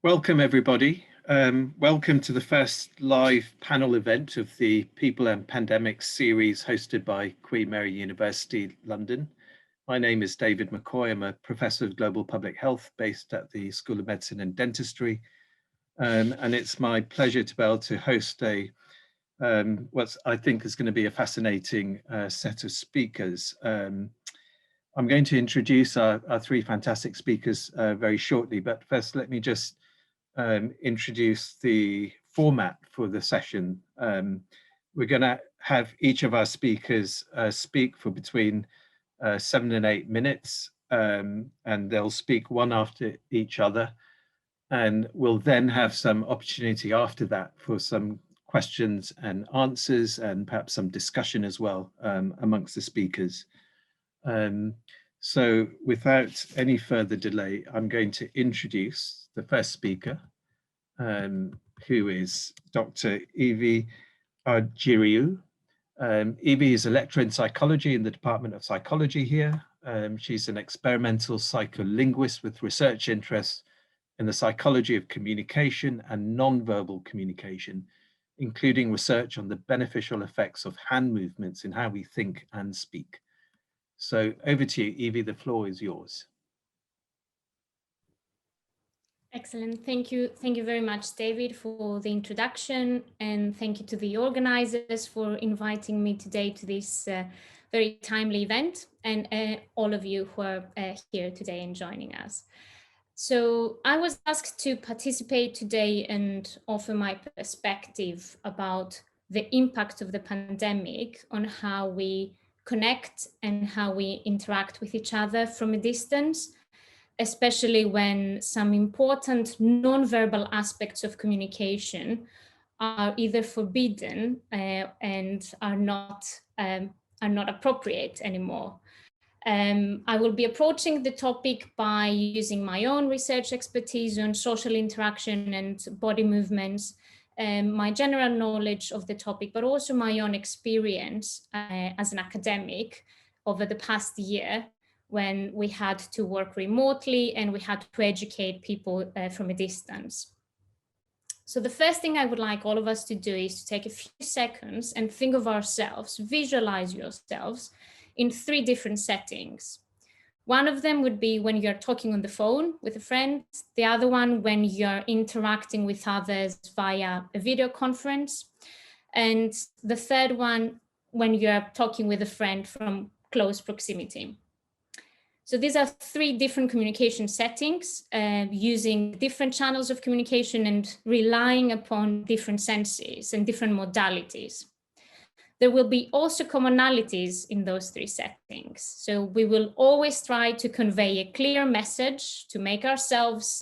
Welcome, everybody. Welcome to the first live panel event of the People and Pandemics series hosted by Queen Mary University, London. My name is David McCoy. I'm a professor of global public health based at the School of Medicine and Dentistry. And it's my pleasure to be able to host what I think is going to be a fascinating set of speakers. I'm going to introduce our three fantastic speakers very shortly, but first let me just introduce the format for the session. We're going to have each of our speakers speak for between 7 and 8 minutes, and they'll speak one after each other. And we'll then have some opportunity after that for some questions and answers and perhaps some discussion as well amongst the speakers. So without any further delay, I'm going to introduce the first speaker, who is Dr. Evi Argyriou. Evi is a lecturer in psychology in the Department of Psychology here. She's an experimental psycholinguist with research interests in the psychology of communication and non-verbal communication, including research on the beneficial effects of hand movements in how we think and speak. So over to you, Evi, the floor is yours. Excellent. Thank you. Thank you very much, David, for the introduction. And thank you to the organizers for inviting me today to this very timely event, and all of you who are here today and joining us. So I was asked to participate today and offer my perspective about the impact of the pandemic on how we connect and how we interact with each other from a distance, especially when some important non-verbal aspects of communication are either forbidden and are not appropriate anymore. I will be approaching the topic by using my own research expertise on social interaction and body movements, my general knowledge of the topic, but also my own experience as an academic over the past year, when we had to work remotely and we had to educate people from a distance. So the first thing I would like all of us to do is to take a few seconds and think of ourselves, visualize yourselves in 3 different settings. One of them would be when you're talking on the phone with a friend, the other one when you're interacting with others via a video conference, and the third one when you're talking with a friend from close proximity. So these are 3 different communication settings using different channels of communication and relying upon different senses and different modalities. There will be also commonalities in those 3 settings. So we will always try to convey a clear message to make ourselves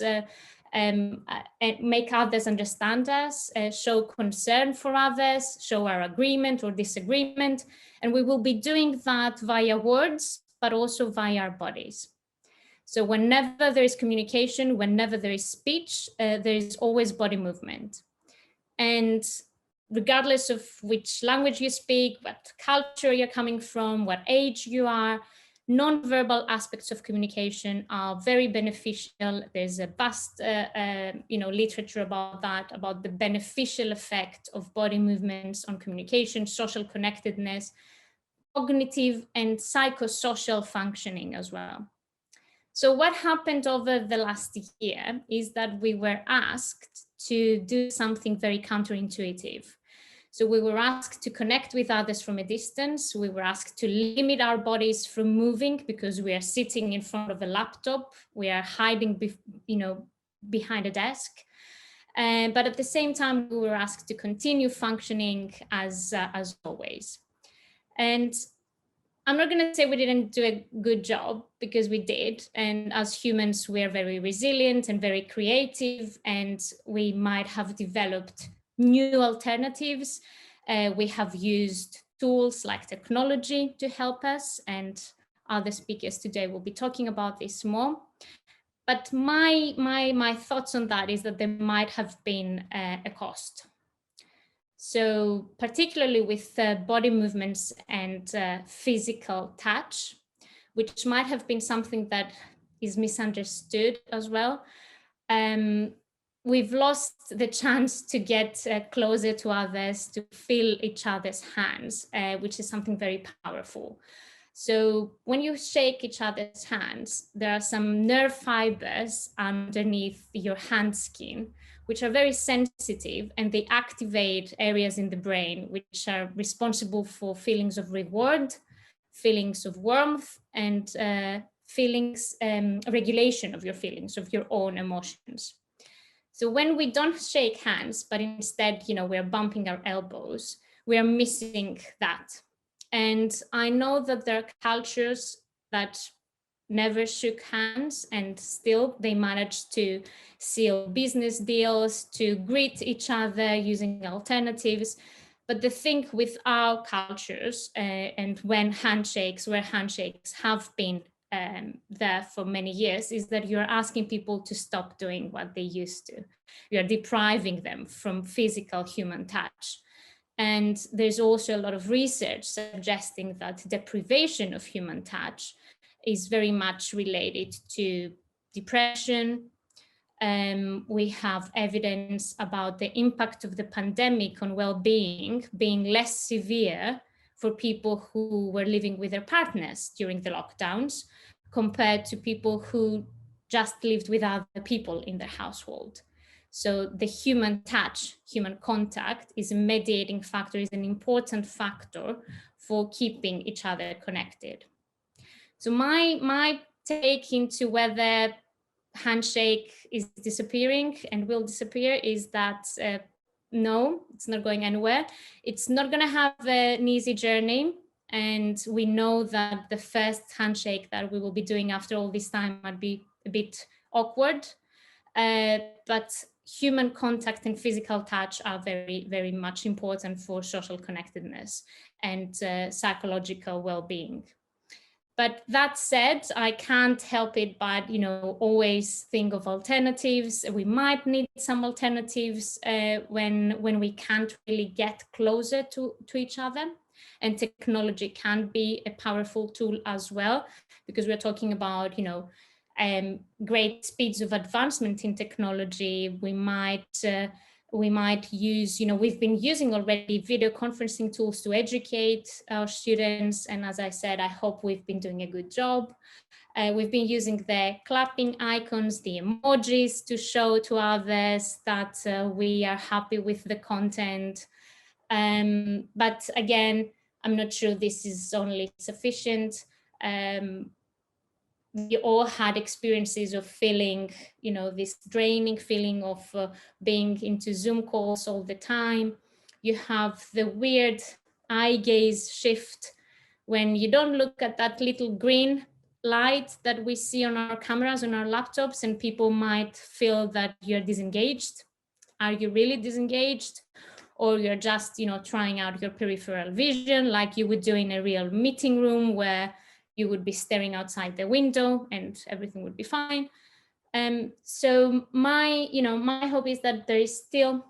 make others understand us, show concern for others, show our agreement or disagreement. And we will be doing that via words, but also via our bodies. So whenever there is communication, whenever there is speech, there is always body movement. And regardless of which language you speak, what culture you're coming from, what age you are, non-verbal aspects of communication are very beneficial. There's a vast literature about that, about the beneficial effect of body movements on communication, social connectedness, cognitive and psychosocial functioning as well. So what happened over the last year is that we were asked to do something very counterintuitive. So we were asked to connect with others from a distance. We were asked to limit our bodies from moving because we are sitting in front of a laptop. We are hiding behind a desk. But at the same time, we were asked to continue functioning as always. And I'm not going to say we didn't do a good job, because we did. And as humans, we're very resilient and very creative, and we might have developed new alternatives. We have used tools like technology to help us, and other speakers today will be talking about this more. But my thoughts on that is that there might have been a cost. So particularly with body movements and physical touch, which might have been something that is misunderstood as well. we've lost the chance to get closer to others, to feel each other's hands, which is something very powerful. So when you shake each other's hands, there are some nerve fibers underneath your hand skin, which are very sensitive, and they activate areas in the brain which are responsible for feelings of reward, feelings of warmth, and feelings, regulation of your feelings, of your own emotions. So when we don't shake hands, but instead, we're bumping our elbows, we are missing that. And I know that there are cultures that never shook hands and still they managed to seal business deals, to greet each other using alternatives. But the thing with our cultures, and where handshakes have been there for many years, is that you're asking people to stop doing what they used to. You're depriving them from physical human touch. And there's also a lot of research suggesting that deprivation of human touch is very much related to depression. We have evidence about the impact of the pandemic on well-being being less severe for people who were living with their partners during the lockdowns compared to people who just lived with other people in their household. So the human touch, human contact is a mediating factor, is an important factor for keeping each other connected. So my take into whether handshake is disappearing and will disappear is that no, it's not going anywhere. It's not going to have an easy journey. And we know that the first handshake that we will be doing after all this time might be a bit awkward. But human contact and physical touch are very, very much important for social connectedness and psychological well-being. But that said, I can't help it but, always think of alternatives. We might need some alternatives when we can't really get closer to each other. And technology can be a powerful tool as well, because we're talking about, great speeds of advancement in technology. We might use, we've been using already video conferencing tools to educate our students. And as I said, I hope we've been doing a good job. We've been using the clapping icons, the emojis to show to others that we are happy with the content. But again, I'm not sure this is only sufficient. We all had experiences of feeling, this draining feeling of being into Zoom calls all the time. You have the weird eye gaze shift when you don't look at that little green light that we see on our cameras, on our laptops, and people might feel that you're disengaged. Are you really disengaged? Or you're just, trying out your peripheral vision like you would do in a real meeting room where you would be staring outside the window and everything would be fine. So my hope is that there is still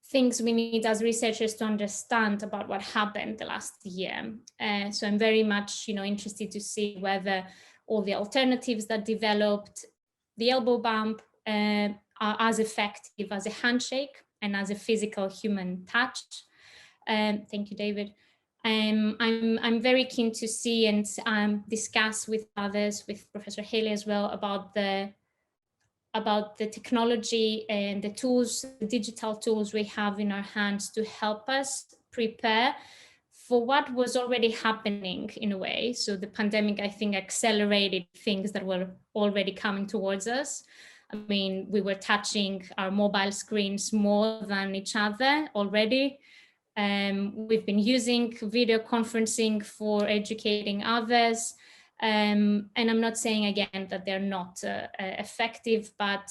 things we need as researchers to understand about what happened the last year. So I'm very much, interested to see whether all the alternatives that developed, the elbow bump, are as effective as a handshake and as a physical human touch. Thank you, David. I'm very keen to see and discuss with others, with Professor Healey as well, about the technology and the tools, the digital tools we have in our hands to help us prepare for what was already happening in a way. So the pandemic, I think, accelerated things that were already coming towards us. I mean, we were touching our mobile screens more than each other already. We've been using video conferencing for educating others. And I'm not saying again that they're not effective, but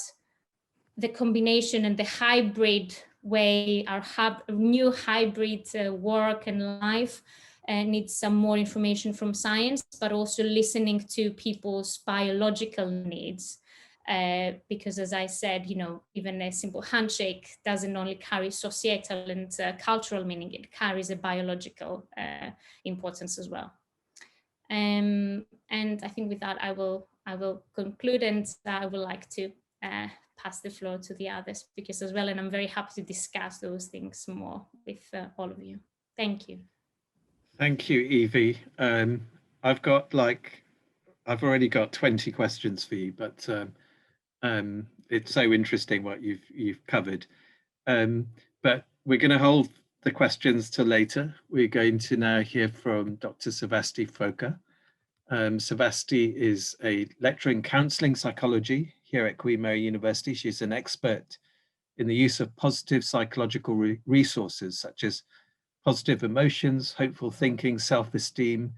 the combination and the hybrid way, our new hybrid work and life needs some more information from science, but also listening to people's biological needs. Because as I said, even a simple handshake doesn't only carry societal and cultural meaning, it carries a biological importance as well. And I think with that, I will conclude, and I would like to pass the floor to the other speakers as well. And I'm very happy to discuss those things more with all of you. Thank you. Thank you, Evi. I've already got 20 questions for you, but it's so interesting what you've covered. But we're going to hold the questions till later. We're going to now hear from Dr. Sevasti Foka. Sevasti is a lecturer in counseling psychology here at Queen Mary University. She's an expert in the use of positive psychological resources such as positive emotions, hopeful thinking, self-esteem,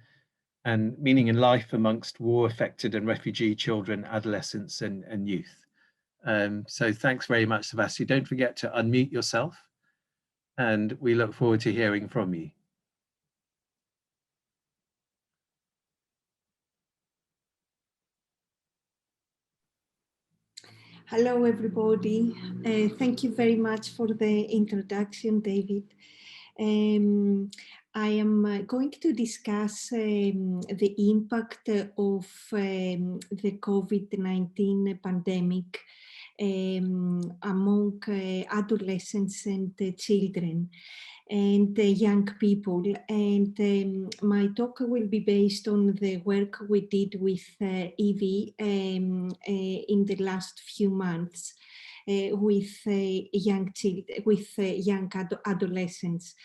and meaning in life amongst war-affected and refugee children, adolescents, and youth. So thanks very much, Sevasti. Don't forget to unmute yourself, and we look forward to hearing from you. Hello, everybody. Thank you very much for the introduction, David. I am going to discuss the impact of the COVID-19 pandemic among adolescents and children and young people. And my talk will be based on the work we did with Evi in the last few months with young adolescents.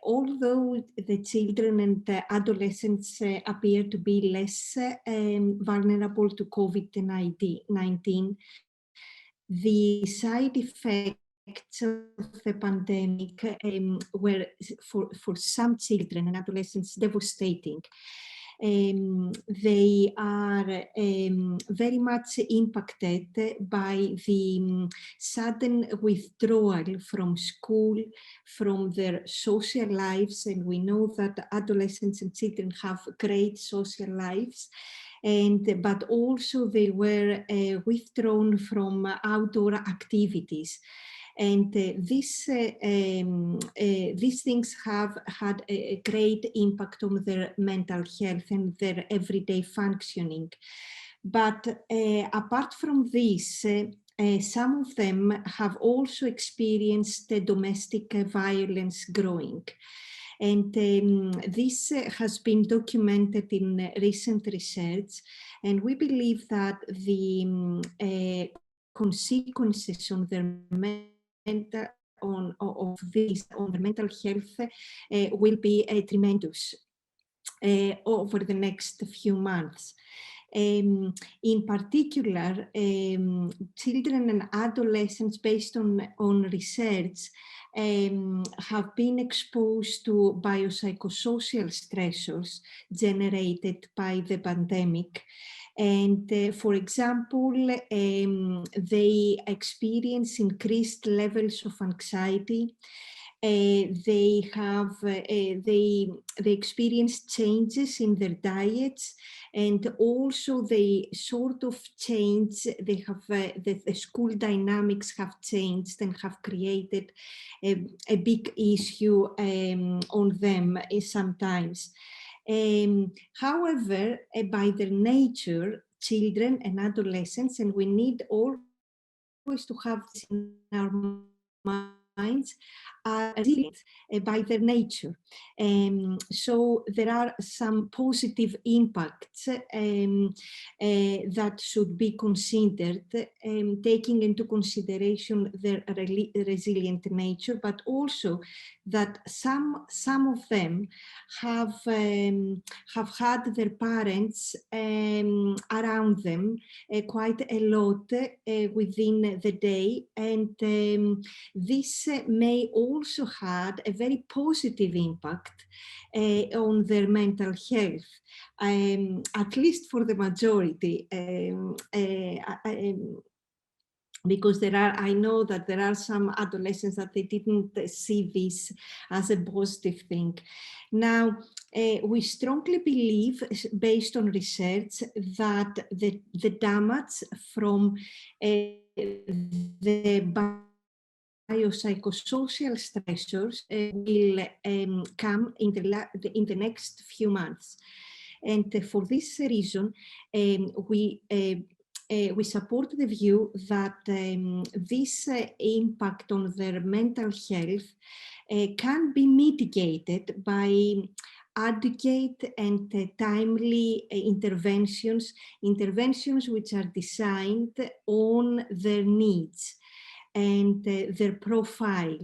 Although the children and the adolescents appear to be less vulnerable to COVID-19, the side effects of the pandemic were for some children and adolescents devastating. They are very much impacted by the sudden withdrawal from school, from their social lives, and we know that adolescents and children have great social lives. But also they were withdrawn from outdoor activities. And these things have had a great impact on their mental health and their everyday functioning. But apart from this, some of them have also experienced domestic violence growing. And this has been documented in recent research, and we believe that the consequences on their of this on their mental health will be tremendous over the next few months. In particular, children and adolescents, based on research, have been exposed to biopsychosocial stressors generated by the pandemic. And for example, they experience increased levels of anxiety. They experience changes in their diets, and also they sort of change. They have the school dynamics have changed and have created a big issue on them sometimes. However, by their nature, children and adolescents, and we need always to have this in our minds, are resilient by their nature. So there are some positive impacts that should be considered, taking into consideration their resilient nature, but also that some of them have had their parents around them quite a lot within the day, and this may also had a very positive impact on their mental health, at least for the majority. Because I know that there are some adolescents that they didn't see this as a positive thing. Now, we strongly believe, based on research, that the damage from the biopsychosocial stressors will come in the next few months. And for this reason, we we support the view that this impact on their mental health can be mitigated by adequate and timely interventions which are designed on their needs and their profile.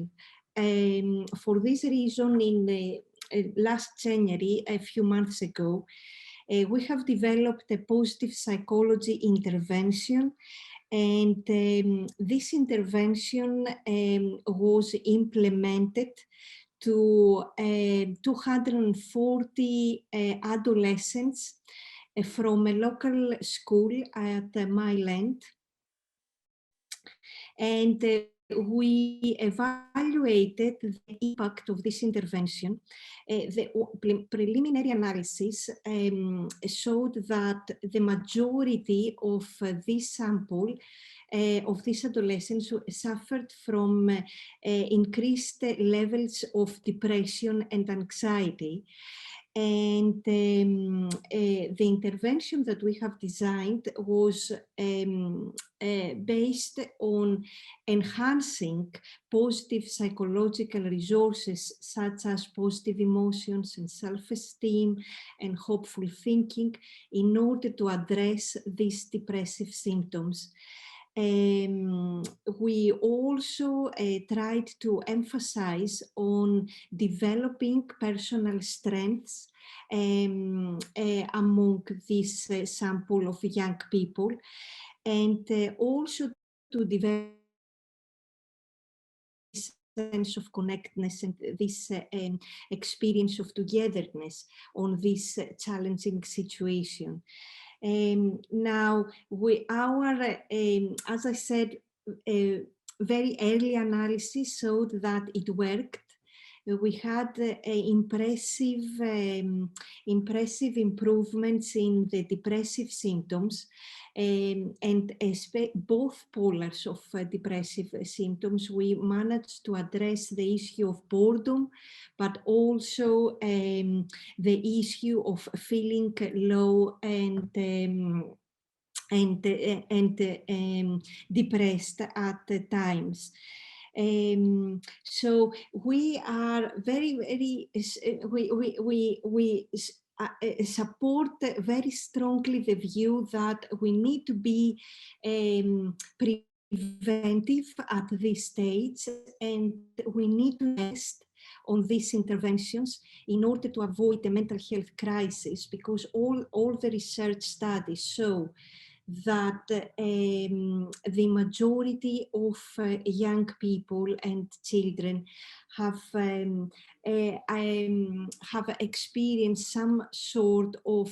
For this reason, in last January, a few months ago, we have developed a positive psychology intervention, and this intervention was implemented to 240 adolescents from a local school at Myland. And we evaluated the impact of this intervention. The preliminary analysis showed that the majority of this sample of these adolescents suffered from increased levels of depression and anxiety. And the intervention that we have designed was based on enhancing positive psychological resources such as positive emotions and self-esteem and hopeful thinking in order to address these depressive symptoms. We also tried to emphasize on developing personal strengths among this sample of young people, and also to develop sense of connectedness and this experience of togetherness on this challenging situation. Now, as I said, very early analysis showed that it worked. We had impressive improvements in the depressive symptoms, and both polars of depressive symptoms. We managed to address the issue of boredom, but also the issue of feeling low and depressed at times. So we are very we support very strongly the view that we need to be preventive at this stage, and we need to invest on these interventions in order to avoid a mental health crisis, because all the research studies show that the majority of young people and children have experienced some sort of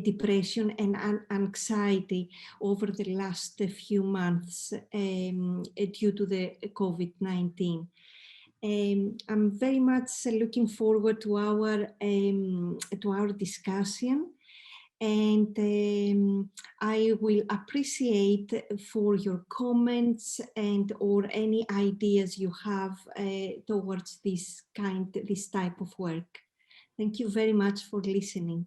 depression and anxiety over the last few months due to the COVID-19. I'm very much looking forward to our discussion, and I will appreciate for your comments and or any ideas you have towards this type of work. Thank you very much for listening.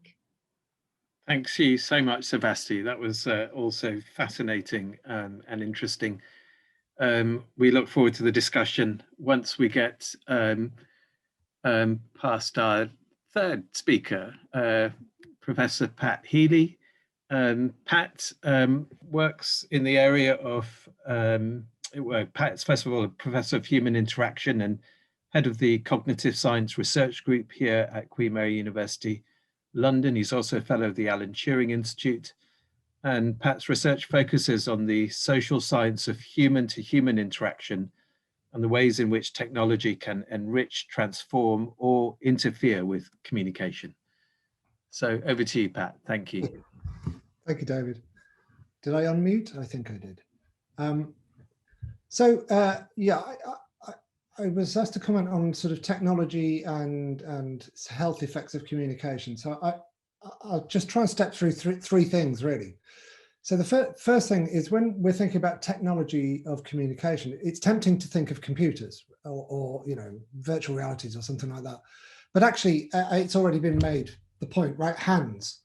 Thanks you so much, Sevasti. That was also fascinating and interesting. We look forward to the discussion once we get past our third speaker, Professor Pat Healey. Pat works in the area of, Pat's first of all a Professor of Human Interaction and Head of the Cognitive Science Research Group here at Queen Mary University, London. He's also a Fellow of the Alan Turing Institute. And Pat's research focuses on the social science of human-to-human interaction and the ways in which technology can enrich, transform, or interfere with communication. So over to you, Pat. Thank you. Thank you, David. Did I unmute? I think I did. Yeah, I was asked to comment on sort of technology and health effects of communication. So I'll just try and step through three things, really. So the first thing is, when we're thinking about technology of communication, it's tempting to think of computers or virtual realities or something like that. But actually, it's already been made the point, right? Hands,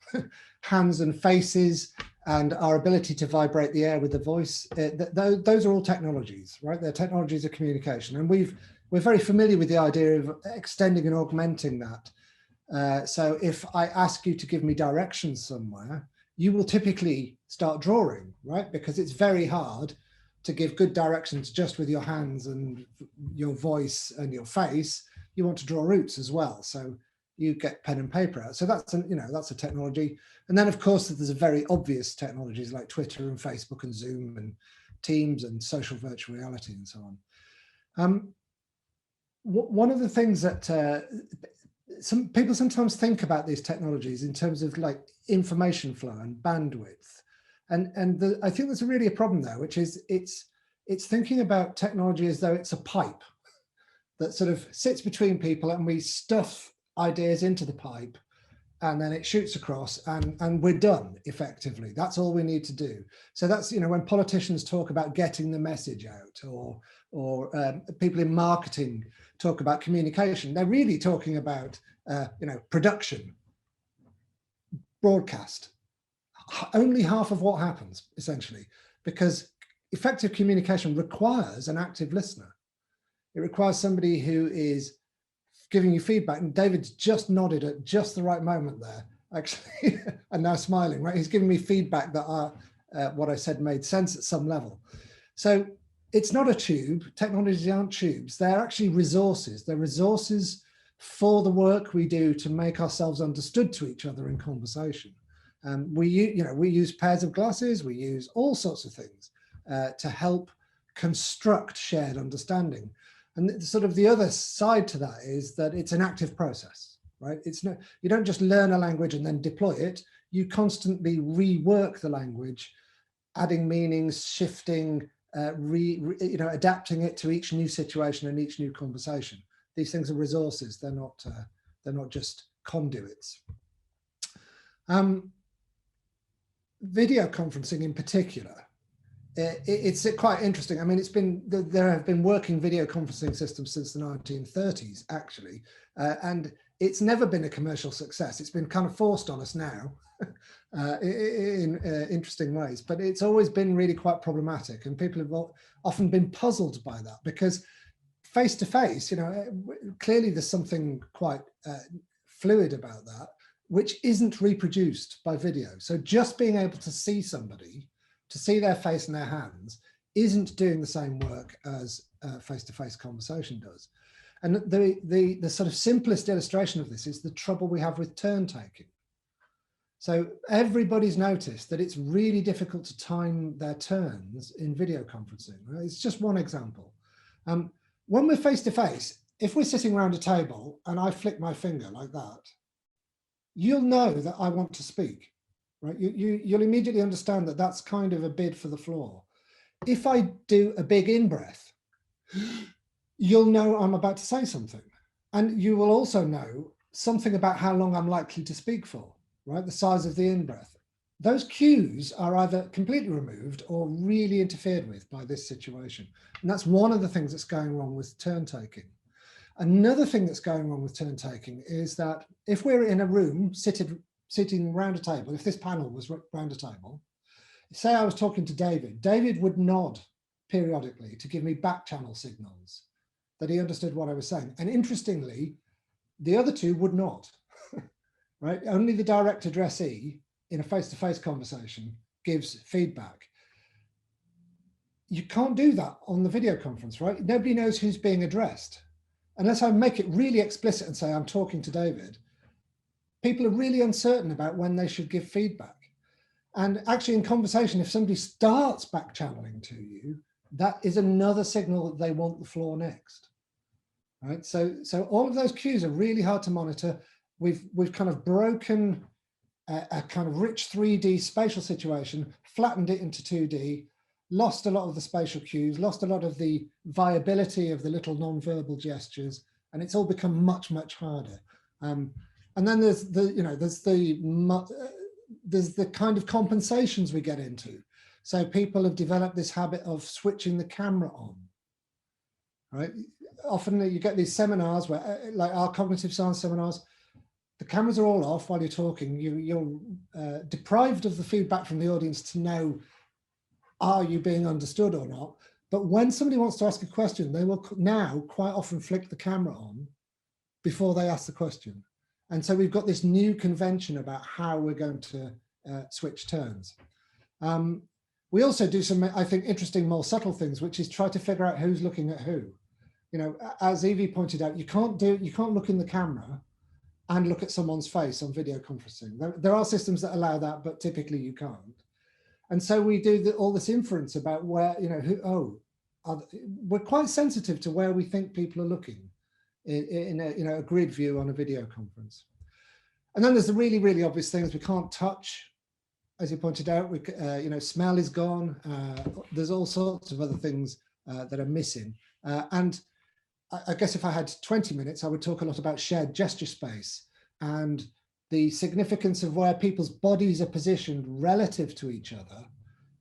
hands and faces, and our ability to vibrate the air with the voice. Those are all technologies, right? They're technologies of communication. And we're very familiar with the idea of extending and augmenting that. So if I ask you to give me directions somewhere, you will typically start drawing, right? Because it's very hard to give good directions just with your hands and your voice and your face. You want to draw routes as well. So you get pen and paper out. So that's that's a technology. And then of course there's a very obvious technologies like Twitter and Facebook and Zoom and Teams and social virtual reality and so on. One of the things that some people sometimes think about these technologies in terms of like information flow and bandwidth. And I think there's really a problem there, which is it's thinking about technology as though it's a pipe that sort of sits between people, and we stuff ideas into the pipe and then it shoots across and we're done effectively. That's all we need to do. So that's, when politicians talk about getting the message out, or people in marketing talk about communication, they're really talking about, production, broadcast. Only half of what happens, essentially, because effective communication requires an active listener. It requires somebody who is giving you feedback. And David's just nodded at just the right moment there, actually, and now smiling, right? He's giving me feedback that what I said made sense at some level. So it's not a tube. Technologies aren't tubes. They're actually resources. They're resources for the work we do to make ourselves understood to each other in conversation. We use pairs of glasses. We use all sorts of things to help construct shared understanding. And sort of the other side to that is that it's an active process, right? You don't just learn a language and then deploy it. You constantly rework the language, adding meanings, shifting, adapting it to each new situation and each new conversation. These things are resources. They're not just conduits. Video conferencing in particular. It's quite interesting. I mean, there have been working video conferencing systems since the 1930s, actually, and it's never been a commercial success. It's been kind of forced on us now in interesting ways, but it's always been really quite problematic, and people have often been puzzled by that, because face-to-face, clearly there's something quite fluid about that, which isn't reproduced by video. So just being able to see somebody, to see their face and their hands, isn't doing the same work as face-to-face conversation does. And the sort of simplest illustration of this is the trouble we have with turn taking. So everybody's noticed that it's really difficult to time their turns in video conferencing. Right? It's just one example. When we're face-to-face, if we're sitting around a table and I flick my finger like that, you'll know that I want to speak. Right? You'll immediately understand that that's kind of a bid for the floor. If I do a big in-breath, you'll know I'm about to say something. And you will also know something about how long I'm likely to speak for, right? The size of the in-breath. Those cues are either completely removed or really interfered with by this situation. And that's one of the things that's going wrong with turn taking. Another thing that's going wrong with turn taking is that if we're in a room sitting around a table, if this panel was around a table, say I was talking to David, David would nod periodically to give me back channel signals that he understood what I was saying. And interestingly, the other two would not, right? Only the direct addressee in a face-to-face conversation gives feedback. You can't do that on the video conference, right? Nobody knows who's being addressed. Unless I make it really explicit and say I'm talking to David, people are really uncertain about when they should give feedback. And actually in conversation, if somebody starts back channeling to you, that is another signal that they want the floor next. Right? So all of those cues are really hard to monitor. We've kind of broken a kind of rich 3D spatial situation, flattened it into 2D, lost a lot of the spatial cues, lost a lot of the viability of the little non-verbal gestures, and it's all become much, much harder. And then there's the kind of compensations we get into. So people have developed this habit of switching the camera on, right? Often you get these seminars where, like our cognitive science seminars, the cameras are all off while you're talking. You're deprived of the feedback from the audience to know, are you being understood or not? But when somebody wants to ask a question, they will now quite often flick the camera on before they ask the question. And so we've got this new convention about how we're going to switch turns. We also do some, I think, interesting, more subtle things, which is try to figure out who's looking at who. You know, as Evi pointed out, you can't look in the camera and look at someone's face on video conferencing. There are systems that allow that, but typically you can't. And so we do all this inference about where, you know, we're quite sensitive to where we think people are looking in a, you know, a grid view on a video conference. And then there's the really, really obvious things we can't touch. As you pointed out, you know, smell is gone. There's all sorts of other things that are missing. And I guess if I had 20 minutes, I would talk a lot about shared gesture space and the significance of where people's bodies are positioned relative to each other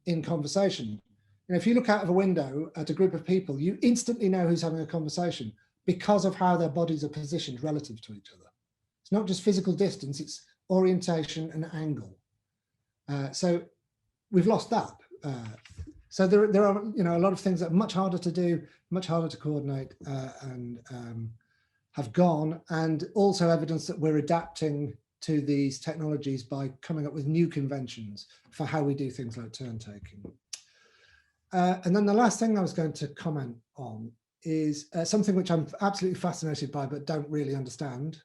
in conversation. You know, if you look out of a window at a group of people, you instantly know who's having a conversation because of how their bodies are positioned relative to each other. It's not just physical distance, it's orientation and angle. So we've lost that. So there are, you know, a lot of things that are much harder to do, much harder to coordinate, and have gone, and also evidence that we're adapting to these technologies by coming up with new conventions for how we do things like turn taking. And then the last thing I was going to comment on is something which I'm absolutely fascinated by but don't really understand,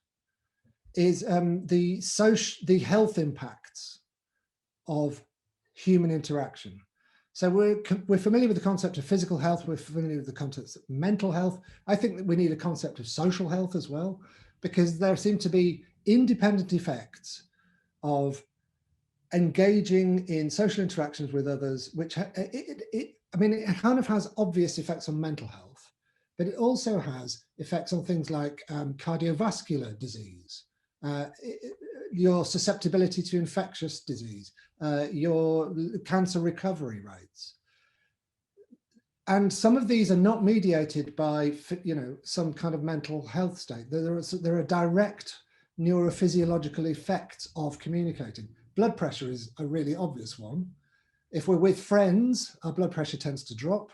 is the health impacts of human interaction. So we're familiar with the concept of physical health, we're familiar with the concept of mental health. I think that we need a concept of social health as well, because there seem to be independent effects of engaging in social interactions with others, which I mean, it kind of has obvious effects on mental health, but it also has effects on things like cardiovascular disease, your susceptibility to infectious disease, your cancer recovery rates. And some of these are not mediated by, you know, some kind of mental health state. There are direct neurophysiological effects of communicating. Blood pressure is a really obvious one. If we're with friends, our blood pressure tends to drop.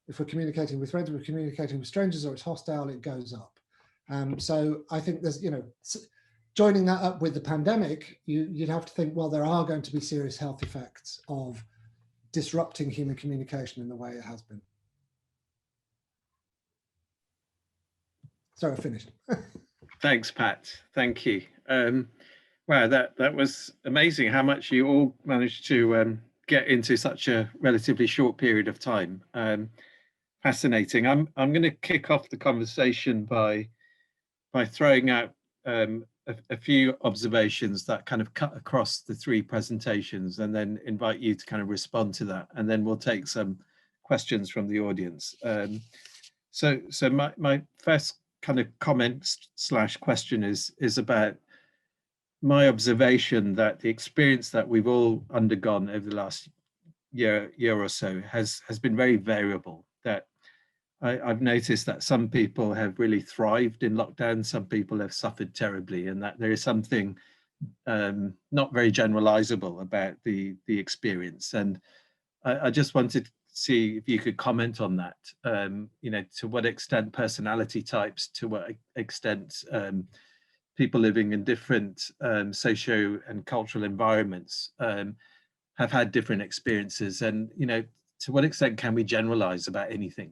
If we're communicating with friends, we're communicating with strangers, or it's hostile, it goes up. So I think there's, you know, joining that up with the pandemic, you'd have to think, well, there are going to be serious health effects of disrupting human communication in the way it has been. So I finished. Thanks, Pat. Thank you. Wow, that was amazing how much you all managed to get into such a relatively short period of time. Fascinating. I'm going to kick off the conversation by throwing out a few observations that kind of cut across the three presentations, and then invite you to kind of respond to that, and then we'll take some questions from the audience. So my first kind of comment / question is about my observation that the experience that we've all undergone over the last year or so has been very variable. That I've noticed that some people have really thrived in lockdown, some people have suffered terribly, and that there is something not very generalizable about the experience. And I just wanted to see if you could comment on that. You know, to what extent personality types, to what extent people living in different socio and cultural environments have had different experiences, and, you know, to what extent can we generalize about anything?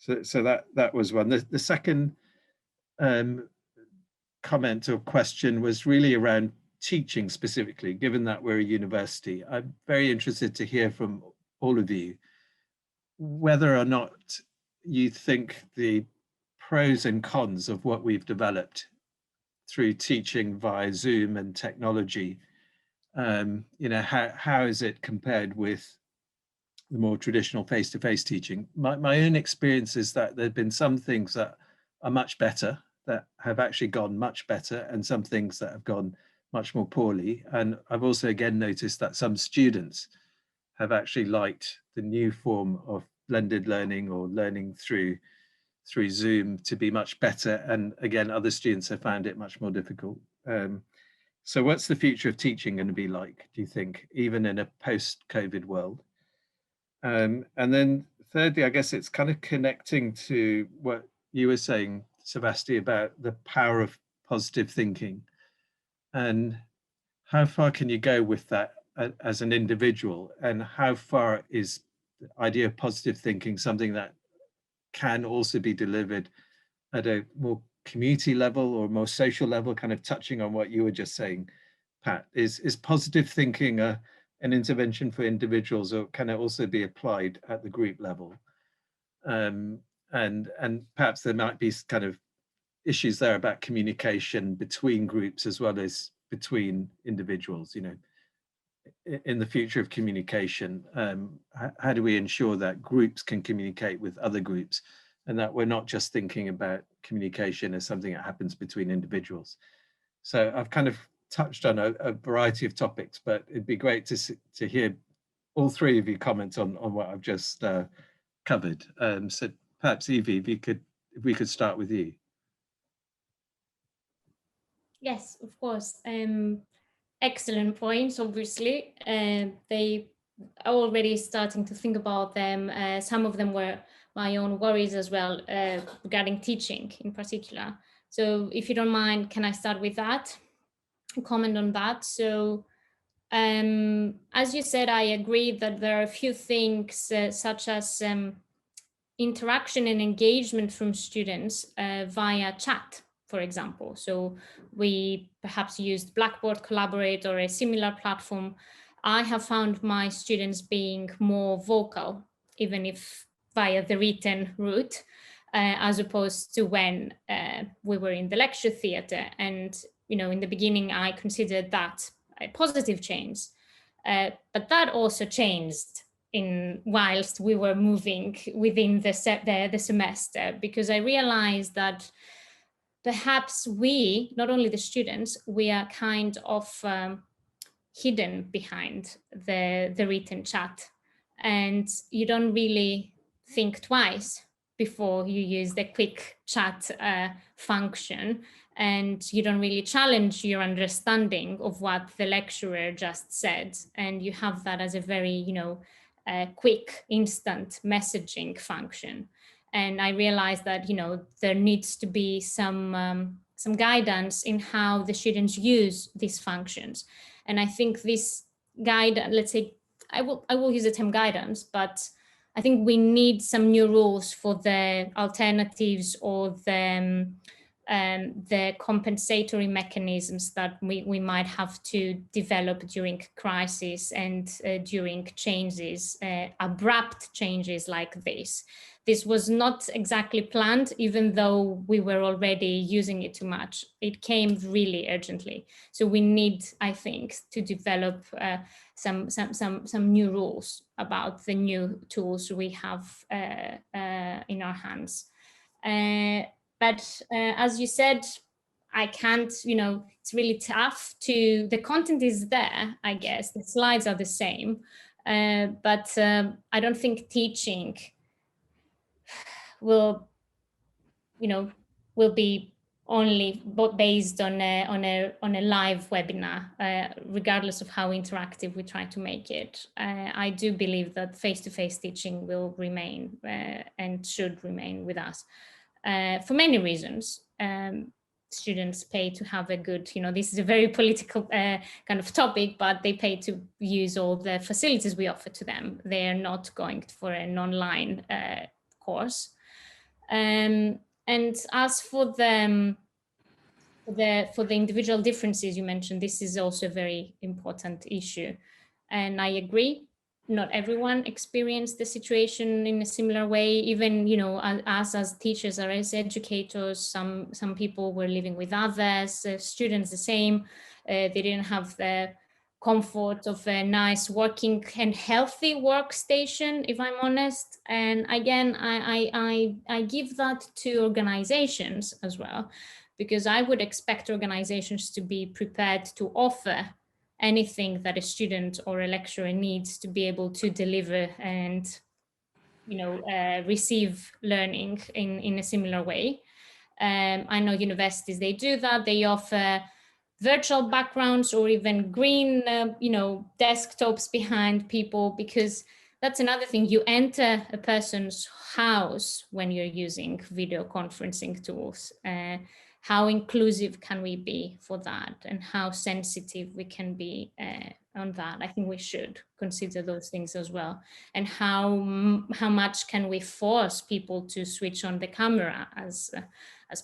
So that was one. The second comment or question was really around teaching specifically. Given that we're a university, I'm very interested to hear from all of you whether or not you think the pros and cons of what we've developed through teaching via Zoom and technology, you know, how is it compared with the more traditional face-to-face teaching? My own experience is that there have been some things that are much better, that have actually gone much better, and some things that have gone much more poorly. And I've also again noticed that some students have actually liked the new form of blended learning or learning through through Zoom to be much better. And again, other students have found it much more difficult. So what's the future of teaching going to be like, do you think, even in a post-COVID world? And then thirdly, I guess it's kind of connecting to what you were saying, Sevasti, about the power of positive thinking. And how far can you go with that as an individual? And how far is the idea of positive thinking something that can also be delivered at a more community level or more social level, kind of touching on what you were just saying, Pat? Is positive thinking an intervention for individuals, or can it also be applied at the group level? And perhaps there might be kind of issues there about communication between groups as well as between individuals. You know, in the future of communication, how do we ensure that groups can communicate with other groups, and that we're not just thinking about communication as something that happens between individuals? So I've kind of touched on a variety of topics, but it'd be great to hear all three of you comment on what I've just covered. So perhaps Evi, if we could start with you. Yes, of course. Excellent points, obviously. They are already starting to think about them. Some of them were my own worries as well, regarding teaching in particular. So if you don't mind, can I start with that? Comment on that. So as you said, I agree that there are a few things such as interaction and engagement from students via chat, for example. So we perhaps used Blackboard, Collaborate, or a similar platform. I have found my students being more vocal, even if via the written route, as opposed to when we were in the lecture theatre. And, you know, in the beginning, I considered that a positive change, but that also changed whilst we were moving within the semester, because I realized that perhaps we, not only the students, we are kind of hidden behind the written chat, and you don't really think twice before you use the quick chat function, and you don't really challenge your understanding of what the lecturer just said, and you have that as a very, you know, quick instant messaging function. And I realized that, you know, there needs to be some guidance in how the students use these functions. And I think this guide, let's say, I will use the term guidance, but I think we need some new rules for the alternatives or the compensatory mechanisms that we might have to develop during crisis and during changes, abrupt changes like this. This was not exactly planned, even though we were already using it too much. It came really urgently. So we need, I think, to develop some new rules about the new tools we have in our hands. But as you said, I can't, you know, it's really tough the content is there, I guess, the slides are the same, but I don't think teaching will be only based on a live webinar, regardless of how interactive we try to make it. I do believe that face-to-face teaching will remain and should remain with us for many reasons. Students pay to have a good, you know, this is a very political kind of topic, but they pay to use all the facilities we offer to them. They are not going for an online course. And as for the individual differences you mentioned, this is also a very important issue. And I agree, not everyone experienced the situation in a similar way. Even, you know, as teachers or as educators, some people were living with others, students the same. They didn't have the comfort of a nice working and healthy workstation, if I'm honest. And again, I give that to organizations as well, because I would expect organizations to be prepared to offer anything that a student or a lecturer needs to be able to deliver and receive learning in a similar way. I know universities, they do that. They offer virtual backgrounds or even green, desktops behind people, because that's another thing. You enter a person's house when you're using video conferencing tools. How inclusive can we be for that, and how sensitive we can be on that? I think we should consider those things as well. And how much can we force people to switch on the camera, as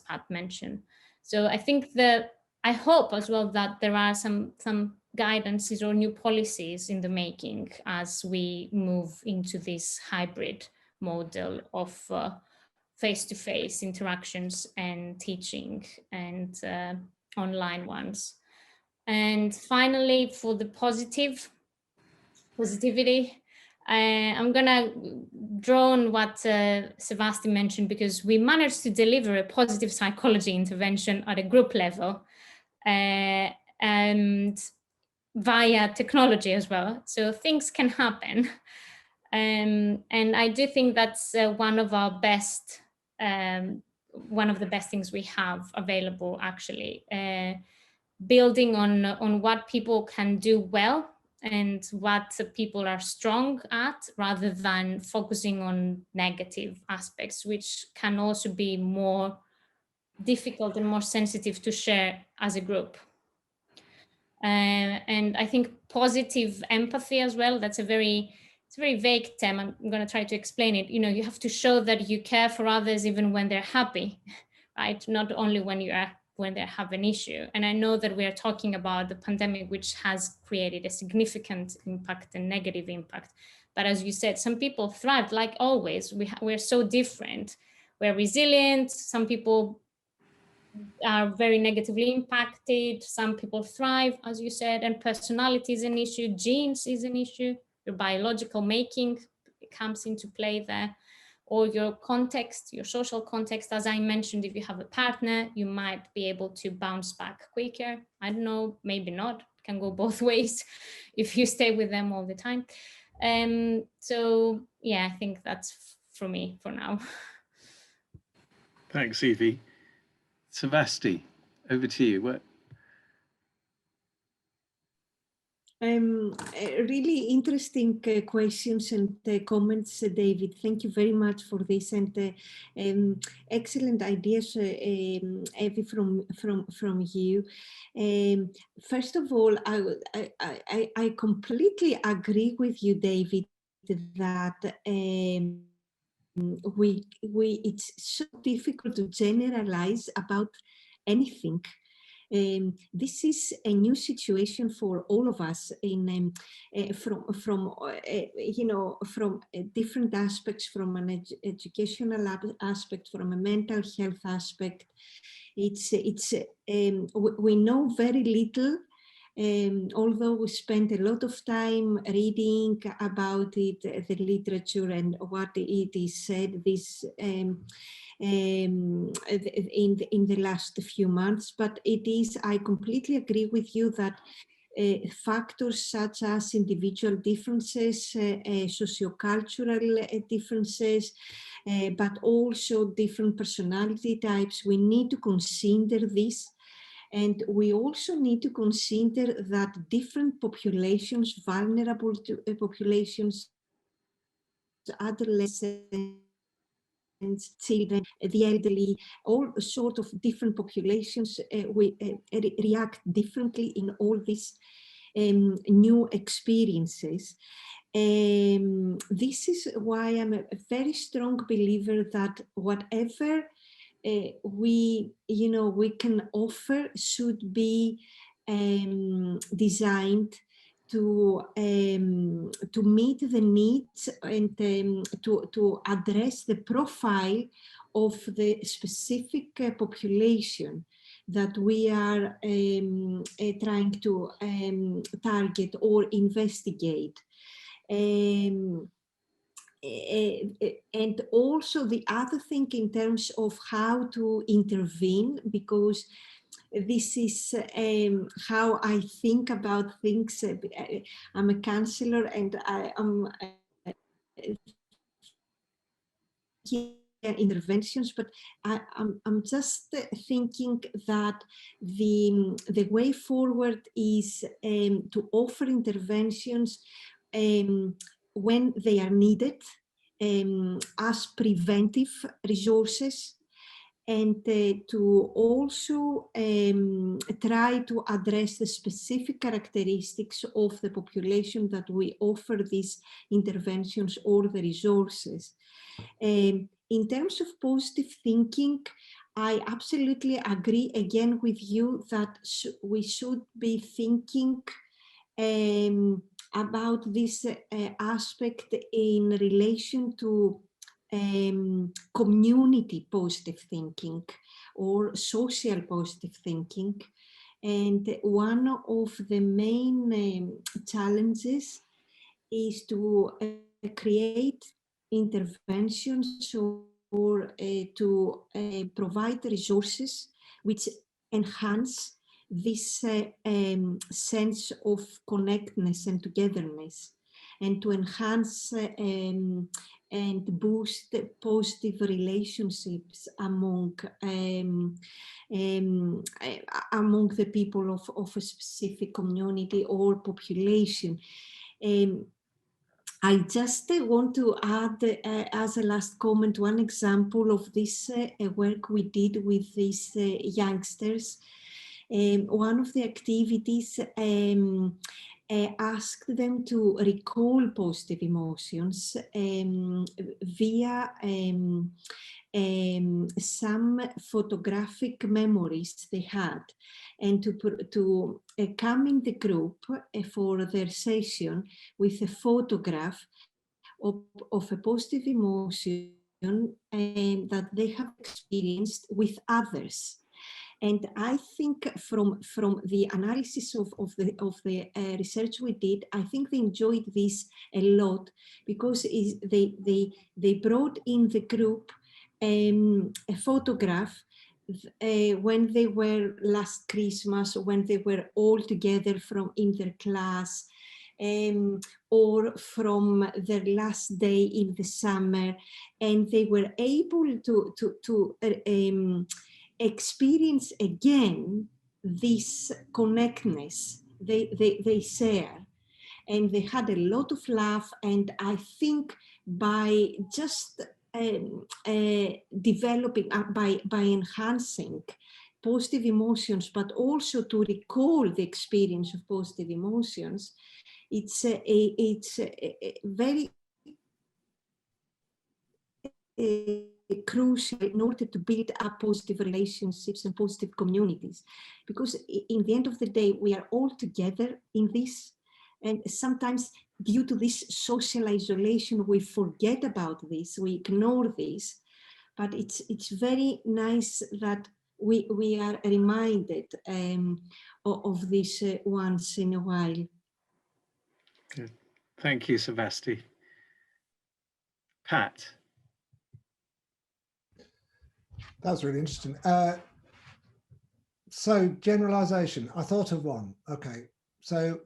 Pat mentioned. So I think I hope as well that there are some guidances or new policies in the making as we move into this hybrid model of face-to-face interactions and teaching, and online ones. And finally, for the positivity, I'm gonna draw on what Sevasti mentioned, because we managed to deliver a positive psychology intervention at a group level, and via technology as well. So things can happen. And I do think that's one of the best things we have available, actually, building on what people can do well and what people are strong at, rather than focusing on negative aspects, which can also be more difficult and more sensitive to share as a group. And I think positive empathy as well, it's a very vague term. I'm going to try to explain it. You have to show that you care for others even when they're happy, right? Not only when they have an issue. And I know that we are talking about the pandemic, which has created a significant impact and negative impact. But as you said, some people thrive, like always. We're so different. We're resilient. Some people are very negatively impacted. Some people thrive, as you said, and personality is an issue. Genes is an issue. Your biological making comes into play there, or your context, your social context. As I mentioned, if you have a partner, you might be able to bounce back quicker. I don't know, maybe not. It can go both ways if you stay with them all the time. So yeah, I think that's for me for now. Thanks, Evi. Sevasti, over to you. Really interesting questions and comments, David. Thank you very much for this, and excellent ideas, Evi, from you. First of all, I completely agree with you, David, that it's so difficult to generalize about anything. This is a new situation for all of us from different aspects, from an educational aspect, from a mental health aspect. We know very little, although we spend a lot of time reading about it, the literature and what it is said in the last few months. But I completely agree with you that factors such as individual differences, sociocultural differences, but also different personality types, we need to consider this. And we also need to consider that different populations, vulnerable populations, adolescents, children, the elderly, all sorts of different populations react differently in all these new experiences. This is why I'm a very strong believer that whatever we can offer should be designed to meet the needs and to address the profile of the specific population that we are trying to target or investigate. And also the other thing in terms of how to intervene, because this is how I think about things. I'm a counselor, and I am here interventions, but I'm just thinking that the way forward is to offer interventions when they are needed as preventive resources, and to also try to address the specific characteristics of the population that we offer these interventions or the resources. In terms of positive thinking, I absolutely agree again with you that we should be thinking about this aspect in relation to community positive thinking or social positive thinking. And one of the main challenges is to create interventions or to provide resources which enhance this sense of connectedness and togetherness, and to enhance and boost positive relationships among the people of a specific community or population. I just want to add as a last comment one example of this work we did with these youngsters. One of the activities asked them to recall positive emotions via some photographic memories they had, and to come in the group for their session with a photograph of a positive emotion that they have experienced with others. And I think from the analysis of the research we did, I think they enjoyed this a lot, because they brought in the group a photograph when they were last Christmas, when they were all together in their class, or from their last day in the summer, and they were able to experience again this connectedness they share, and they had a lot of laugh. And I think by just developing, by enhancing positive emotions, but also to recall the experience of positive emotions, it's very crucial in order to build up positive relationships and positive communities, because in the end of the day we are all together in this, and sometimes due to this social isolation we forget about this, we ignore this, but it's very nice that we are reminded of this once in a while. Good. Thank you, Sevasti. Pat. That was really interesting. So generalization, I thought of one. Okay, so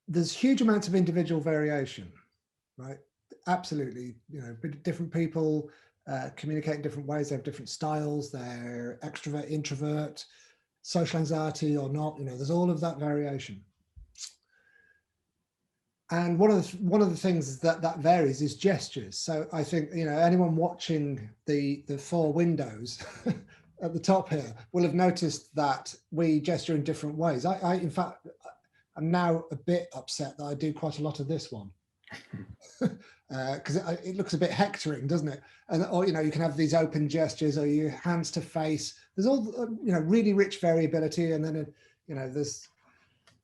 there's huge amounts of individual variation, right? Absolutely, you know, different people communicate in different ways. They have different styles. They're extrovert, introvert, social anxiety or not. You know, there's all of that variation. And one of the things that varies is gestures. So I think, you know, anyone watching the 4 windows at the top here will have noticed that we gesture in different ways. I in fact, I'm now a bit upset that I do quite a lot of this one, because it looks a bit hectoring, doesn't it? And or, you know, you can have these open gestures, or your hands to face. There's all, you know, really rich variability, and then you know, there's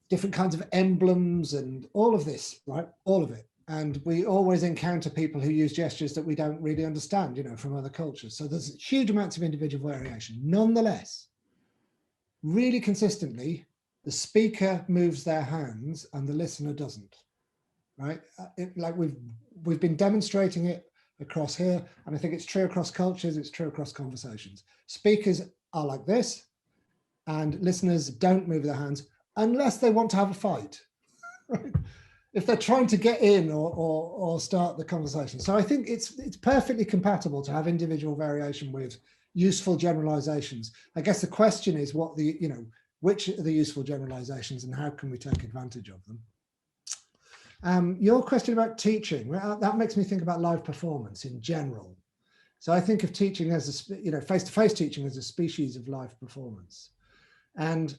different kinds of emblems and all of this, right? All of it. And we always encounter people who use gestures that we don't really understand, you know, from other cultures. So there's huge amounts of individual variation. Nonetheless, really consistently, the speaker moves their hands and the listener doesn't, right? Like we've been demonstrating it across here, and I think it's true across cultures, it's true across conversations. Speakers are like this, and listeners don't move their hands unless they want to have a fight, right? if they're trying to get in or start the conversation. So I think it's perfectly compatible to have individual variation with useful generalizations. I guess the question is what the, which are the useful generalizations and how can we take advantage of them? Your question about teaching, that makes me think about live performance in general. So I think of teaching as a, face-to-face teaching as a species of live performance. And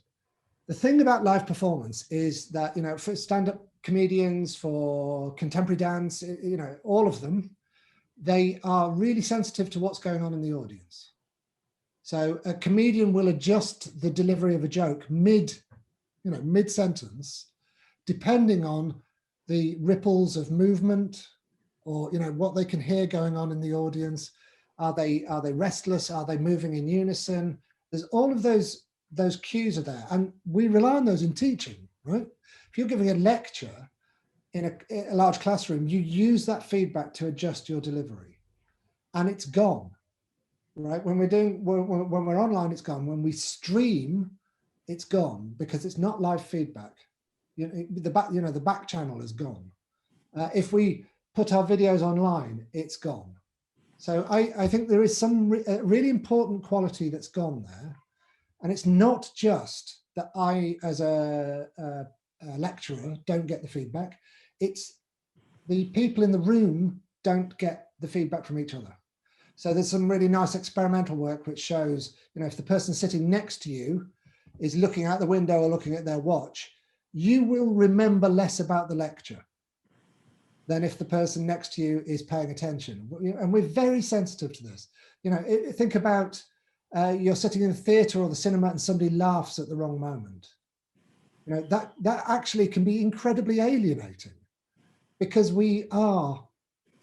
the thing about live performance is that, for stand-up comedians, for contemporary dance, all of them, they are really sensitive to what's going on in the audience. So a comedian will adjust the delivery of a joke mid-sentence, depending on the ripples of movement or, what they can hear going on in the audience. Are they restless? Are they moving in unison? There's all of those cues are there, and we rely on those in teaching, right? If you're giving a lecture in a large classroom, you use that feedback to adjust your delivery, and it's gone, right? When we're online, it's gone. When we stream, it's gone because it's not live feedback. The back channel is gone. If we put our videos online, it's gone. So I think there is some really important quality that's gone there. And it's not just that I, as a lecturer, don't get the feedback. It's the people in the room don't get the feedback from each other. So there's some really nice experimental work which shows, if the person sitting next to you is looking out the window or looking at their watch, you will remember less about the lecture than if the person next to you is paying attention. And we're very sensitive to this. Think about you're sitting in the theatre or the cinema and somebody laughs at the wrong moment. That actually can be incredibly alienating because we are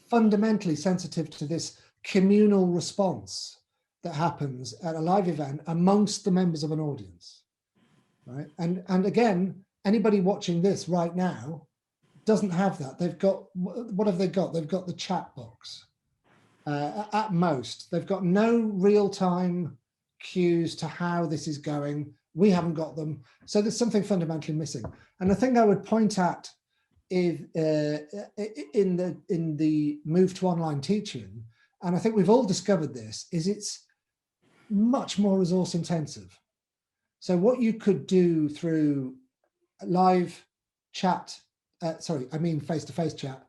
fundamentally sensitive to this communal response that happens at a live event amongst the members of an audience, right? And again, anybody watching this right now doesn't have that. They've got, what have they got? They've got the chat box. At most, they've got no real-time cues to how this is going. We haven't got them. So there's something fundamentally missing. And the thing I would point at is in the move to online teaching, and I think we've all discovered this, is it's much more resource intensive. So what you could do through live chat, face-to-face chat,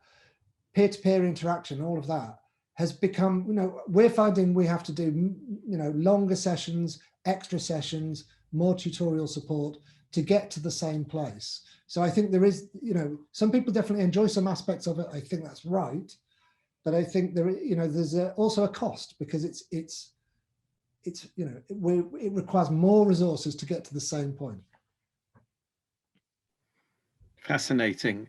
peer-to-peer interaction, all of that has become, we're finding we have to do, longer sessions, extra sessions, more tutorial support to get to the same place. So I think there is, some people definitely enjoy some aspects of it. I think that's right. But I think there's also a cost because it requires more resources to get to the same point. Fascinating.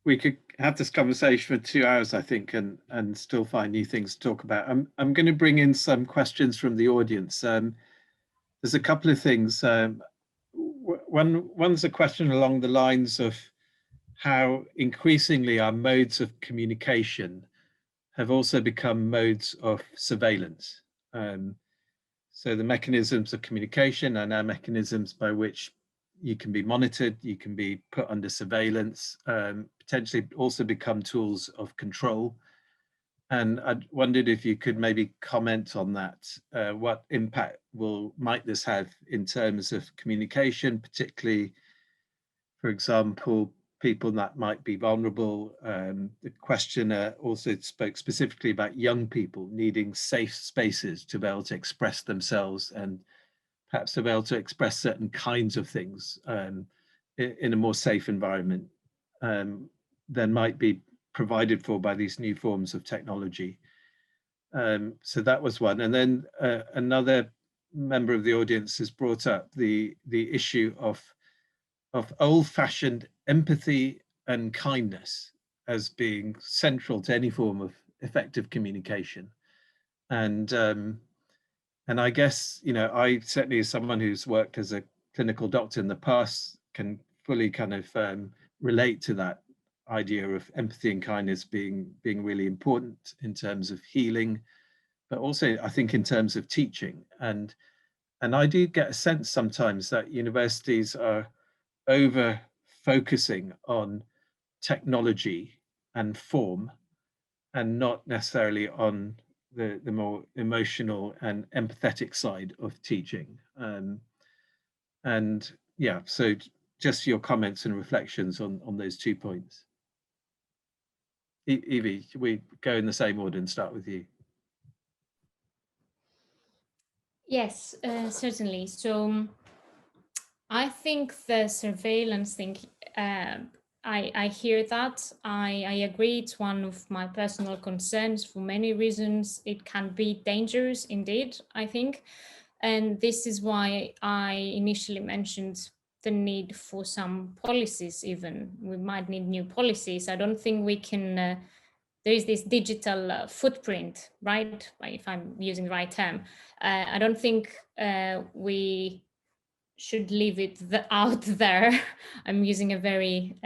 We could have this conversation for 2 hours, I think, and still find new things to talk about. I'm going to bring in some questions from the audience. There's a couple of things. One's a question along the lines of how increasingly our modes of communication have also become modes of surveillance. So the mechanisms of communication are now mechanisms by which you can be monitored, you can be put under surveillance, potentially also become tools of control. And I wondered if you could maybe comment on that. What impact might this have in terms of communication, particularly, for example, people that might be vulnerable? The questioner also spoke specifically about young people needing safe spaces to be able to express themselves and perhaps to be able to express certain kinds of things in a more safe environment than might be provided for by these new forms of technology. So that was one. And then another member of the audience has brought up the issue of old-fashioned empathy and kindness as being central to any form of effective communication. And I guess, I certainly, as someone who's worked as a clinical doctor in the past, can fully kind of relate to that idea of empathy and kindness being really important in terms of healing, but also I think in terms of teaching. And I do get a sense sometimes that universities are over focusing on technology and form, and not necessarily on the more emotional and empathetic side of teaching. And yeah, so just your comments and reflections on those 2 points. Evi, should we go in the same order and start with you? Yes, certainly. So I think the surveillance thing, I hear that. I agree. It's one of my personal concerns for many reasons. It can be dangerous indeed, I think. And this is why I initially mentioned the need for some policies even. We might need new policies. I don't think we can, there is this digital footprint, right? If I'm using the right term. I don't think we should leave it out there. I'm using a very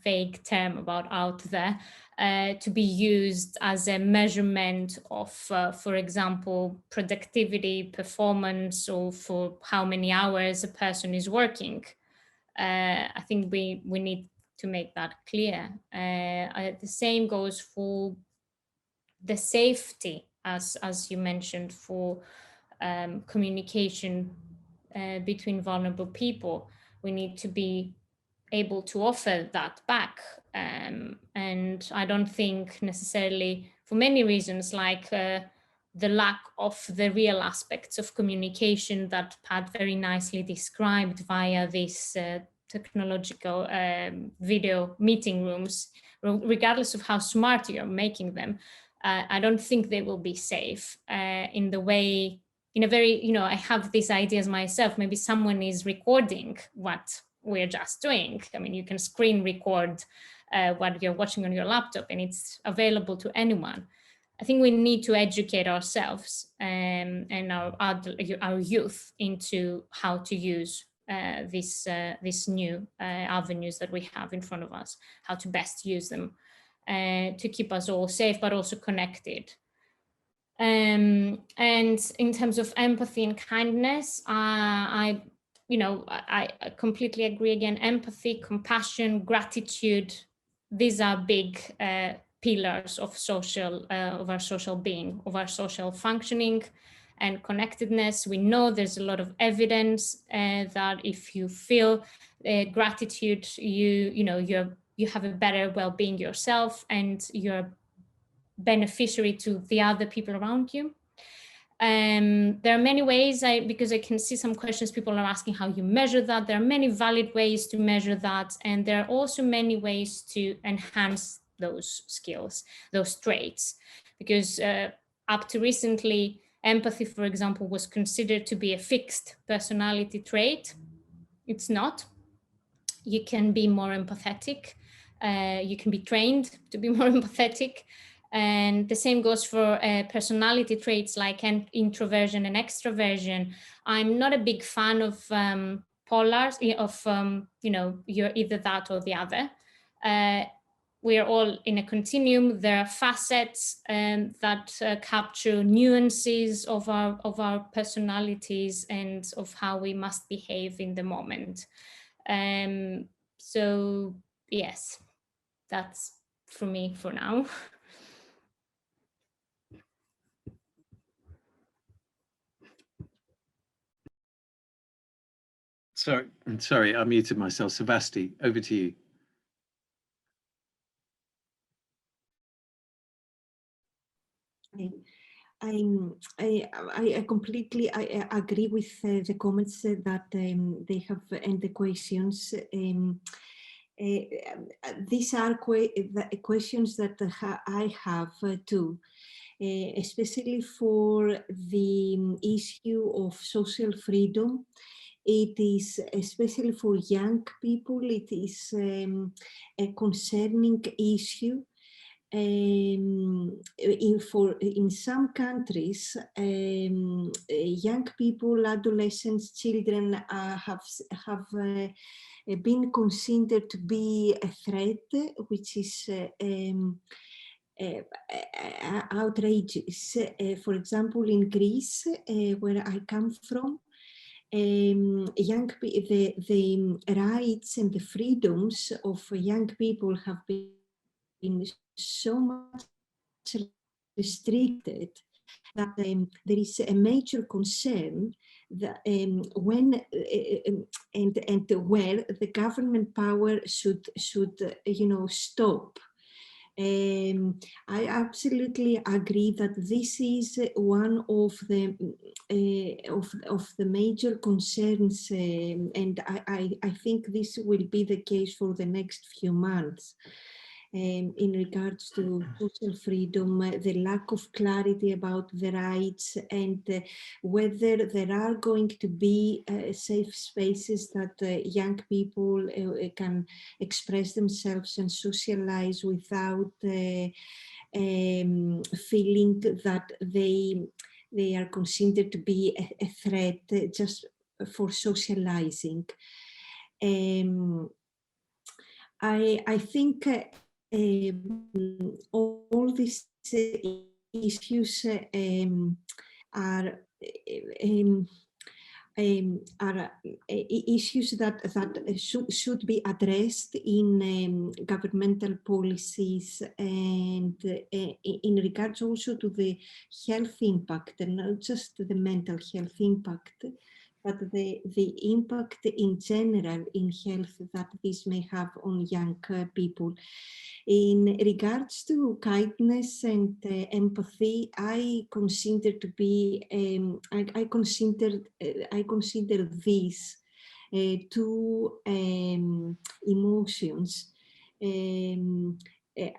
vague term about out there, to be used as a measurement of, for example, productivity, performance, or for how many hours a person is working. I think we need to make that clear. The same goes for the safety, as you mentioned, for communication between vulnerable people. We need to be able to offer that back. And I don't think necessarily, for many reasons, like the lack of the real aspects of communication that Pat very nicely described via this technological video meeting rooms, regardless of how smart you're making them. I don't think they will be safe in the way, in a very, I have these ideas myself. Maybe someone is recording what we're just doing. I mean, you can screen record what you're watching on your laptop, and it's available to anyone. I think we need to educate ourselves and our youth into how to use these new avenues that we have in front of us, how to best use them to keep us all safe, but also connected. And in terms of empathy and kindness, I completely agree again. Empathy, compassion, gratitude, these are big pillars of our social being, of our social functioning and connectedness. We know there's a lot of evidence that if you feel gratitude, you have a better well-being yourself, and you're beneficiary to the other people around you. There are many ways, because I can see some questions people are asking how you measure that. There are many valid ways to measure that. And there are also many ways to enhance those skills, those traits, because up to recently, empathy, for example, was considered to be a fixed personality trait. It's not. You can be more empathetic. You can be trained to be more empathetic. And the same goes for personality traits like introversion and extroversion. I'm not a big fan of polars, you're either that or the other. We are all in a continuum. There are facets that capture nuances of our personalities and of how we must behave in the moment. So yes, that's for me for now. Sorry, I muted myself. Sevasti, over to you. I completely agree with the comments that they have and the questions. These are questions that I have too, especially for the issue of social freedom. It is, especially for young people, it is a concerning issue. In some countries, young people, adolescents, children have been considered to be a threat, which is outrageous. For example, in Greece, where I come from, the rights and the freedoms of young people have been so much restricted that there is a major concern that when and where the government power should stop. I absolutely agree that this is one of the major concerns, and I think this will be the case for the next few months. In regards to social freedom, the lack of clarity about the rights, and whether there are going to be safe spaces that young people can express themselves and socialize without feeling that they are considered to be a threat just for socializing. I think all these issues are issues that should be addressed in governmental policies, and in regards also to the health impact, and not just the mental health impact, but the impact in general in health that this may have on young people. In regards to kindness and empathy, I consider to be I consider these two emotions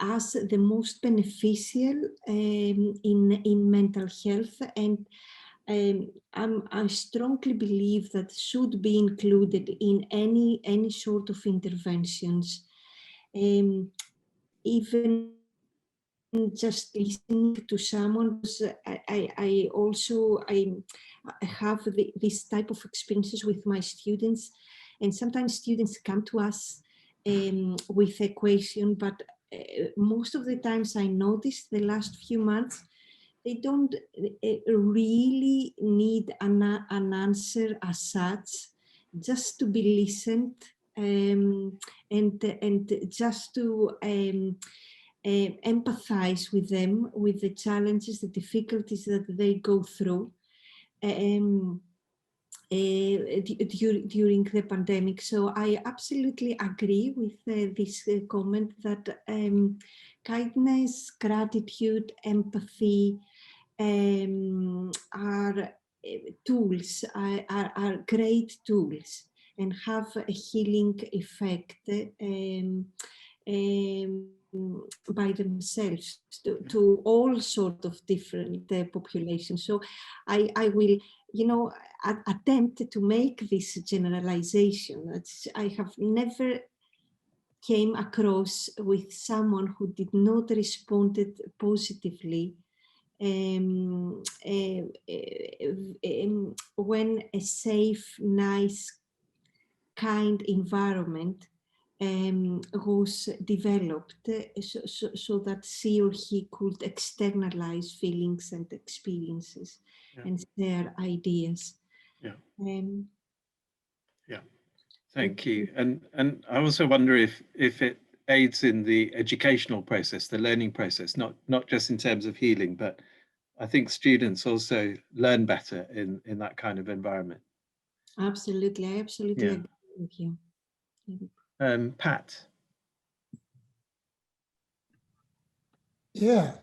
as the most beneficial in mental health, and I strongly believe that should be included in any sort of interventions. Even just listening to someone, I also have this type of experiences with my students, and sometimes students come to us with a question, but most of the times I noticed the last few months they don't really need an answer as such, just to be listened, and just to empathize with them, with the challenges, the difficulties that they go through during the pandemic. So I absolutely agree with this comment that kindness, gratitude, empathy are tools, are great tools, and have a healing effect by themselves to all sorts of different populations. So I will, attempt to make this generalization. I have never came across with someone who did not respond positively when a safe, nice, kind environment was developed, so that she or he could externalize feelings and experiences, and share ideas. Thank you. And I also wonder if it aids in the educational process, the learning process, not just in terms of healing, but I think students also learn better in that kind of environment. Absolutely, I absolutely agree with you. Pat. Yeah,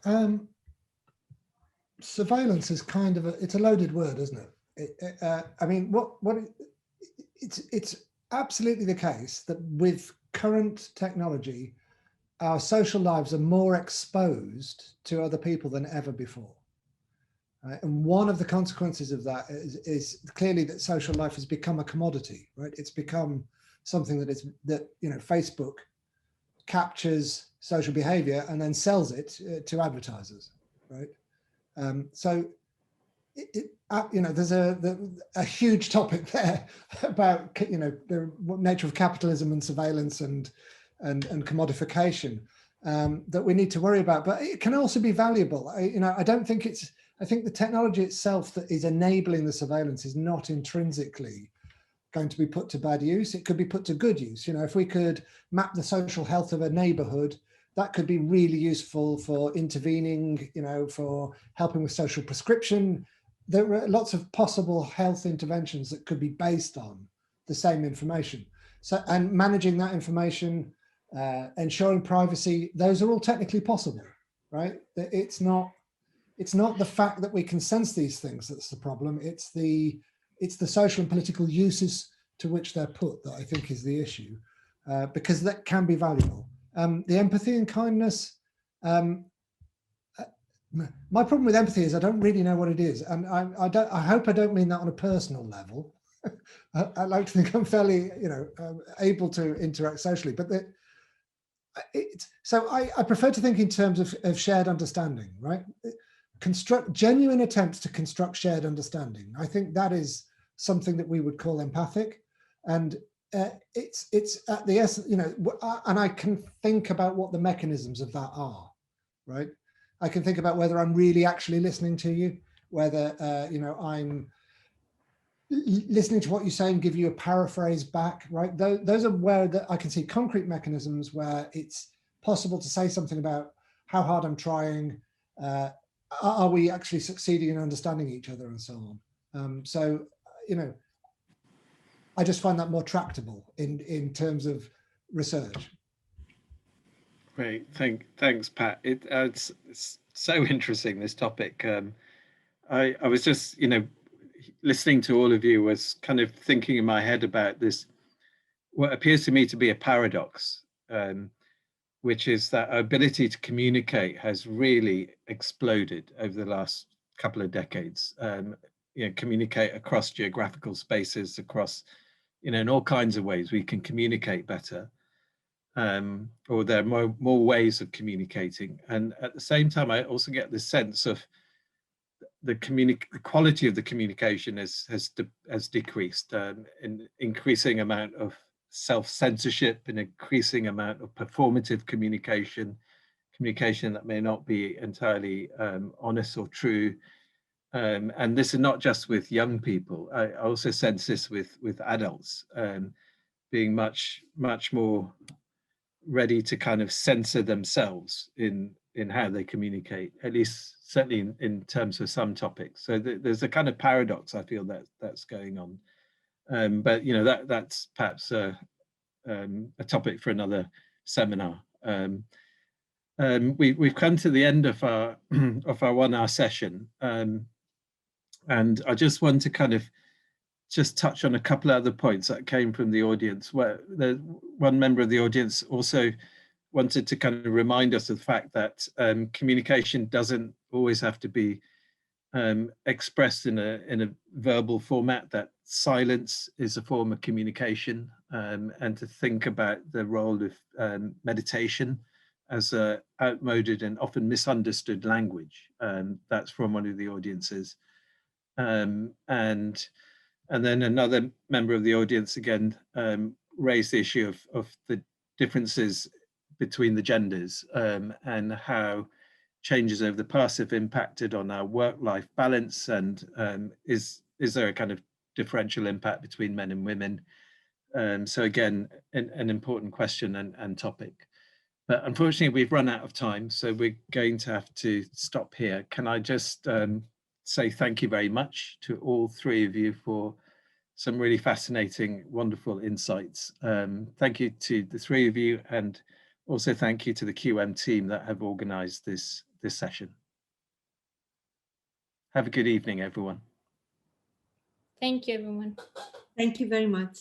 surveillance is kind of it's a loaded word, isn't it? I mean, it's absolutely the case that with current technology, our social lives are more exposed to other people than ever before. Right? And one of the consequences of that is clearly that social life has become a commodity, right? It's become something that Facebook captures social behavior and then sells it to advertisers, right? So there's a huge topic there about the nature of capitalism and surveillance and commodification that we need to worry about, but it can also be valuable. I don't think I think the technology itself that is enabling the surveillance is not intrinsically going to be put to bad use. It could be put to good use. You know, if we could map the social health of a neighborhood, that could be really useful for intervening, you know, for helping with social prescription. There are lots of possible health interventions that could be based on the same information. So, and managing that information, ensuring privacy, those are all technically possible, right? It's not the fact that we can sense these things that's the problem. It's the social and political uses to which they're put that I think is the issue, because that can be valuable. The empathy and kindness, my problem with empathy is I don't really know what it is. And I hope I don't mean that on a personal level. I like to think I'm fairly, you know, able to interact socially, but so I prefer to think in terms of shared understanding, right? Construct genuine attempts to construct shared understanding. I think that is something that we would call empathic, and it's at the essence, you know, and I can think about what the mechanisms of that are, right? I can think about whether I'm really actually listening to you, whether you know, I'm listening to what you say and give you a paraphrase back, right? Those are where I can see concrete mechanisms where it's possible to say something about how hard I'm trying. Are we actually succeeding in understanding each other, and so on. So, you know, I just find that more tractable in terms of research. Great, thanks, Pat. It's so interesting, this topic. I was just, you know, listening to all of you, was kind of thinking in my head about this, what appears to me to be a paradox, which is that our ability to communicate has really exploded over the last couple of decades. You know, communicate across geographical spaces, across, you know, in all kinds of ways we can communicate better, or there are more ways of communicating. And at the same time, I also get the sense of the quality of the communication has decreased, an increasing amount of self-censorship, an increasing amount of performative communication that may not be entirely honest or true. And this is not just with young people. I also sense this with adults, being much more ready to kind of censor themselves in how they communicate, at least certainly in terms of some topics. So there's a kind of paradox, I feel, that's going on. But you know, that's perhaps a topic for another seminar. We've come to the end of our of our 1 hour session, and I just want to kind of just touch on a couple of other points that came from the audience. Where one member of the audience also wanted to kind of remind us of the fact that communication doesn't always have to be expressed in a verbal format, that silence is a form of communication, and to think about the role of meditation as a outmoded and often misunderstood language. That's from one of the audiences. And then another member of the audience again raised the issue of the differences between the genders, and how changes over the past have impacted on our work-life balance, and is there a kind of differential impact between men and women? So again, an important question and topic. But unfortunately, we've run out of time, so we're going to have to stop here. Can I just say thank you very much to all three of you for some really fascinating, wonderful insights. Thank you to the three of you, and also thank you to the QM team that have organized this session. Have a good evening, everyone. Thank you, everyone. Thank you very much.